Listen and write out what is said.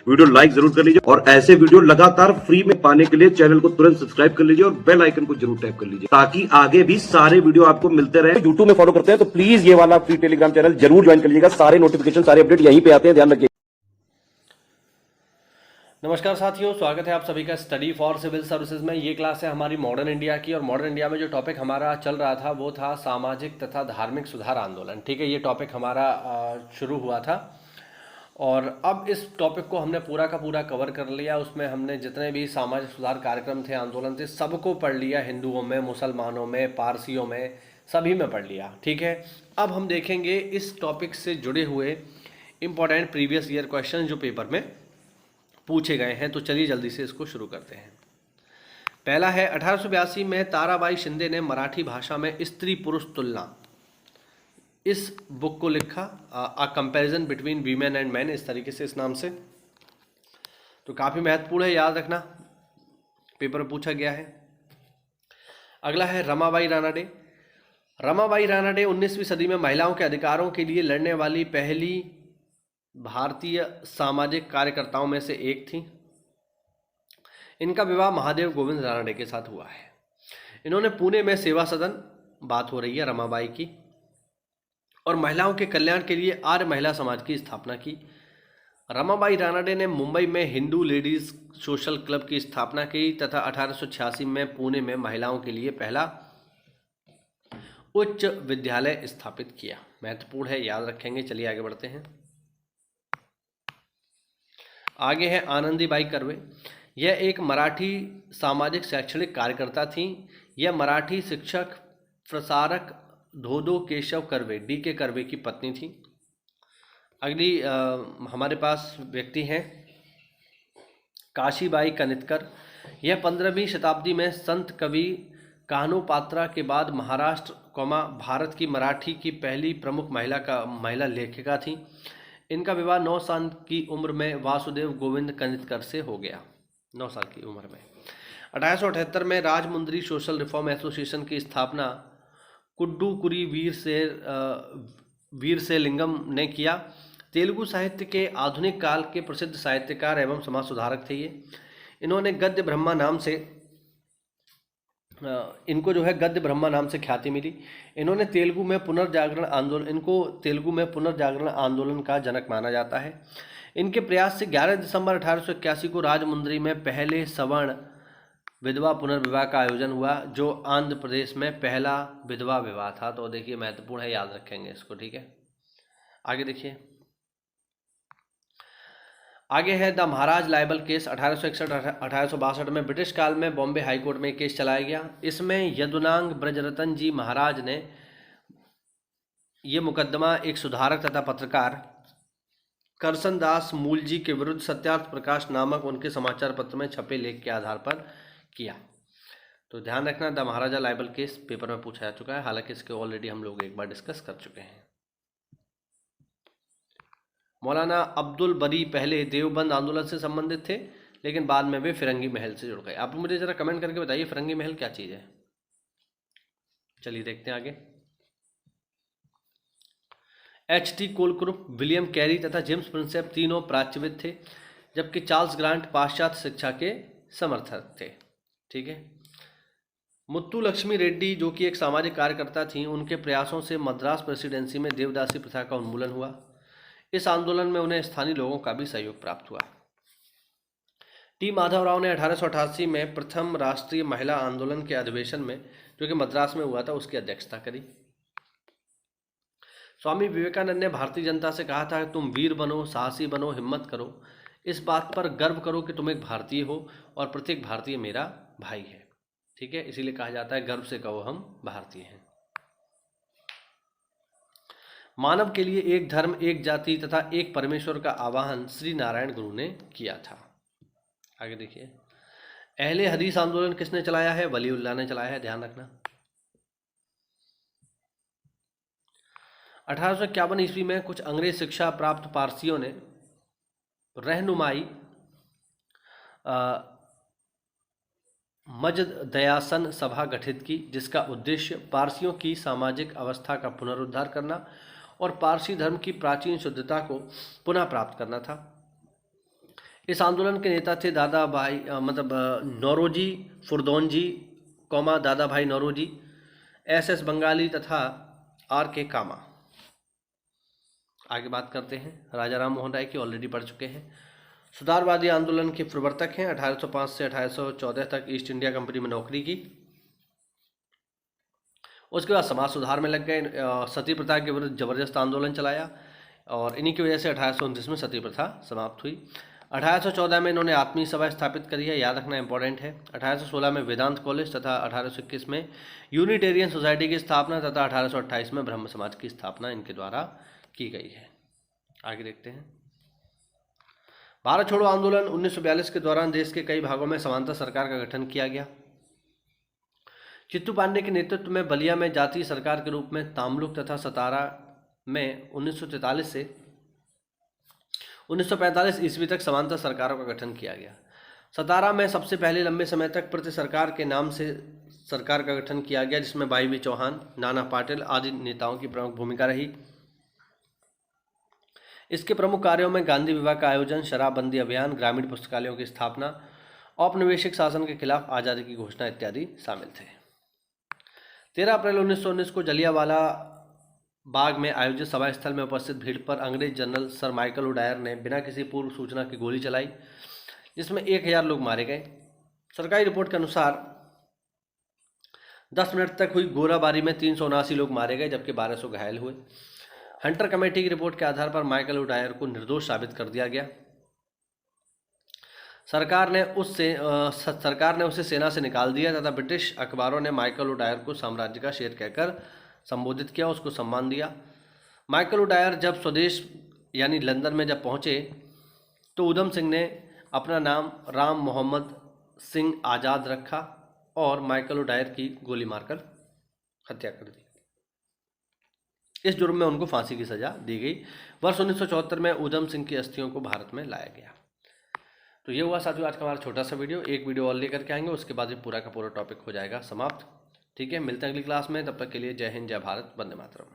Video like जरूर कर लीजिए और ऐसे वीडियो लगातार फ्री में पाने के लिए चैनल को तुरंत सब्सक्राइब कर लीजिए और बेल आइकन को जरूर टैप कर लीजिए ताकि आगे भी सारे वीडियो आपको मिलते रहे। यूट्यूब में फॉलो करते हैं तो प्लीज ये वाला फ्री टेलीग्राम चैनल जरूर ज्वाइन कर लीजिएगा। सारे नोटिफिकेशन सारे अपडेट यहीं पे आते हैं, ध्यान रखिए। नमस्कार साथियों, स्वागत है आप सभी का स्टडी फॉर सिविल सर्विसेज में। ये क्लास है हमारी मॉडर्न इंडिया की और मॉडर्न इंडिया में जो टॉपिक हमारा चल रहा था वो था सामाजिक तथा धार्मिक सुधार आंदोलन। ठीक है, ये टॉपिक हमारा शुरू हुआ था और अब इस टॉपिक को हमने पूरा का पूरा कवर कर लिया। उसमें हमने जितने भी सामाजिक सुधार कार्यक्रम थे, आंदोलन थे, सबको पढ़ लिया। हिंदुओं में, मुसलमानों में, पारसियों में, सभी में पढ़ लिया। ठीक है, अब हम देखेंगे इस टॉपिक से जुड़े हुए इंपॉर्टेंट प्रीवियस ईयर क्वेश्चन जो पेपर में पूछे गए हैं। तो चलिए जल्दी से इसको शुरू करते हैं। पहला है 1882 में ताराबाई शिंदे ने मराठी भाषा में स्त्री पुरुष तुलना इस बुक को लिखा, a comparison between women and man, इस तरीके से, इस नाम से। तो काफ़ी महत्वपूर्ण है, याद रखना, पेपर में पूछा गया है। अगला है रमाबाई रानाडे। रमाबाई रानाडे 19वीं सदी में महिलाओं के अधिकारों के लिए लड़ने वाली पहली भारतीय सामाजिक कार्यकर्ताओं में से एक थी। इनका विवाह महादेव गोविंद रानाडे के साथ हुआ है। इन्होंने पुणे में सेवा सदन, बात हो रही है रमाबाई की, और महिलाओं के कल्याण के लिए आर्य महिला समाज की स्थापना की। रमाबाई रानाडे ने मुंबई में हिंदू लेडीज सोशल क्लब की स्थापना की तथा 1886 में पुणे में महिलाओं के लिए पहला उच्च विद्यालय स्थापित किया। महत्वपूर्ण है, याद रखेंगे। चलिए आगे बढ़ते हैं। आगे है आनंदीबाई कर्वे। यह एक मराठी सामाजिक शैक्षणिक कार्यकर्ता थी। यह मराठी शिक्षक प्रसारक धोदो केशव कर्वे, डी के कर्वे की पत्नी थी। अगली हमारे पास व्यक्ति हैं काशीबाई कनितकर। यह 15वीं शताब्दी में संत कवि कान्होपात्रा के बाद महाराष्ट्र भारत की मराठी की पहली प्रमुख महिला लेखिका थी। इनका विवाह 9 साल की उम्र में वासुदेव गोविंद कनितकर से हो गया। 9 साल की उम्र में। 1878 में राजमुंद्री सोशल रिफॉर्म एसोसिएशन की स्थापना कुड्डूकुरी वीर से लिंगम ने किया। तेलुगु साहित्य के आधुनिक काल के प्रसिद्ध साहित्यकार एवं समाज सुधारक थे ये। इन्होंने गद्य ब्रह्मा नाम से इनको जो है गद्य ब्रह्मा नाम से ख्याति मिली। इनको तेलुगु में पुनर्जागरण आंदोलन का जनक माना जाता है। इनके प्रयास से 11 दिसंबर 1881 को राजमुंद्री में पहले सवर्ण विधवा पुनर्विवाह का आयोजन हुआ, जो आंध्र प्रदेश में पहला विधवा विवाह था। तो देखिए महत्वपूर्ण है, याद रखेंगे इसको। ठीक है, आगे देखिए। आगे है द महाराज लाइबल केस। 1861-1862 में ब्रिटिश काल में बॉम्बे हाईकोर्ट में केस चलाया गया। इसमें यदुनांग ब्रजरतन जी महाराज ने यह मुकदमा एक सुधारक तथा पत्रकार करसन दास मूलजी के विरुद्ध सत्यार्थ प्रकाश नामक उनके समाचार पत्र में छपे लेख के आधार पर किया। तो ध्यान रखना, the Maharaja libel case paper में पूछा जा चुका है। हालांकि इसके ऑलरेडी हम लोग एक बार डिस्कस कर चुके हैं। मौलाना अब्दुल बरी पहले देवबंद आंदोलन से संबंधित थे, लेकिन बाद में वे फिरंगी महल से जुड़ गए। आप मुझे जरा कमेंट करके बताइए फिरंगी महल क्या चीज़ है। चलिए देखते हैं आगे। H.T. कोलक्रुप, विलियम कैरी तथा जेम्स प्रिंसेप तीनों प्राच्यविद थे, जबकि चार्ल्स ग्रांट पाश्चात्य शिक्षा के समर्थक थे। ठीक है। मुत्तु लक्ष्मी रेड्डी, जो कि एक सामाजिक कार्यकर्ता थी, उनके प्रयासों से मद्रास प्रेसिडेंसी में देवदासी प्रथा का उन्मूलन हुआ। इस आंदोलन में उन्हें स्थानीय लोगों का भी सहयोग प्राप्त हुआ। टी माधवराव ने 1888 में प्रथम राष्ट्रीय महिला आंदोलन के अधिवेशन में, जो कि मद्रास में हुआ था, उसकी अध्यक्षता करी। स्वामी विवेकानंद ने भारतीय जनता से कहा था कि तुम वीर बनो, साहसी बनो, हिम्मत करो, इस बात पर गर्व करो कि तुम एक भारतीय हो और प्रत्येक भारतीय मेरा भाई है। ठीक है, इसीलिए कहा जाता है गर्व से कहो हम भारतीय हैं। मानव के लिए एक धर्म, एक जाति तथा एक परमेश्वर का आह्वान श्री नारायण गुरु ने किया था। आगे देखिए। अहले हदीस आंदोलन किसने चलाया है? वलीउल्लाह ने चलाया है, ध्यान रखना। 1851 ईस्वी में कुछ अंग्रेज शिक्षा प्राप्त पारसियों ने रहनुमाई मजदयासन सभा गठित की, जिसका उद्देश्य पारसियों की सामाजिक अवस्था का पुनरुद्धार करना और पारसी धर्म की प्राचीन शुद्धता को पुनः प्राप्त करना था। इस आंदोलन के नेता थे दादा भाई नौरोजी फुरदौनजी दादा भाई नौरोजी, SS बंगाली तथा RK कामा। आगे बात करते हैं राजा राम मोहन राय की, ऑलरेडी पढ़ चुके हैं। सुधारवादी आंदोलन के प्रवर्तक हैं। 1805 से 1814 तक ईस्ट इंडिया कंपनी में नौकरी की। उसके बाद समाज सुधार में लग गए। सती प्रथा के विरुद्ध जबरदस्त आंदोलन चलाया और इन्हीं की वजह से 1829 में सती प्रथा समाप्त हुई। 1814 में इन्होंने आत्मीय सभा स्थापित करी है, याद रखना इंपॉर्टेंट है। 1816 में वेदांत कॉलेज तथा 1821 में यूनिटेरियन सोसाइटी की स्थापना तथा 1828 में ब्रह्म समाज की स्थापना इनके द्वारा की गई है। आगे देखते हैं। भारत छोड़ो आंदोलन 1942 के दौरान देश के कई भागों में समांतर सरकार का गठन किया गया। चित्तू पांडे के नेतृत्व में बलिया में जातीय सरकार के रूप में तामलुक तथा सतारा में 1943 से 1945 ईस्वी तक समांतर सरकारों का गठन किया गया। सतारा में सबसे पहले लंबे समय तक प्रति सरकार के नाम से सरकार का गठन किया गया, जिसमें वाई चौहान, नाना पाटिल आदि नेताओं की प्रमुख भूमिका रही। इसके प्रमुख कार्यों में गांधी विवाह का आयोजन, शराबबंदी अभियान, ग्रामीण पुस्तकालयों की स्थापना, औपनिवेशिक शासन के खिलाफ आज़ादी की घोषणा इत्यादि शामिल थे। 13 अप्रैल 1919 को जलियांवाला बाग में आयोजित सभा स्थल में उपस्थित भीड़ पर अंग्रेज जनरल सर माइकल ओडायर ने बिना किसी पूर्व सूचना की गोली चलाई, जिसमें 1000 लोग मारे गए। सरकारी रिपोर्ट के अनुसार 10 मिनट तक हुई गोलाबारी में 379 लोग मारे गए जबकि 1200 घायल हुए। हंटर कमेटी की रिपोर्ट के आधार पर माइकल ओडायर को निर्दोष साबित कर दिया गया। सरकार ने उसे सेना से निकाल दिया तथा ब्रिटिश अखबारों ने माइकल ओडायर को साम्राज्य का शेर कहकर संबोधित किया, उसको सम्मान दिया। माइकल ओडायर जब स्वदेश यानी लंदन में जब पहुंचे तो उधम सिंह ने अपना नाम राम मोहम्मद सिंह आज़ाद रखा और माइकल ओडायर की गोली मारकर हत्या कर दी। इस जुर्म में उनको फांसी की सजा दी गई। वर्ष 1974 में उधम सिंह की अस्थियों को भारत में लाया गया। तो ये हुआ साथियों आज का हमारा छोटा सा वीडियो। एक वीडियो और लेकर के आएंगे, उसके बाद ये पूरा का पूरा टॉपिक हो जाएगा समाप्त। ठीक है, मिलते हैं अगली क्लास में। तब तक के लिए जय हिंद, जय भारत, वंदे मातरम।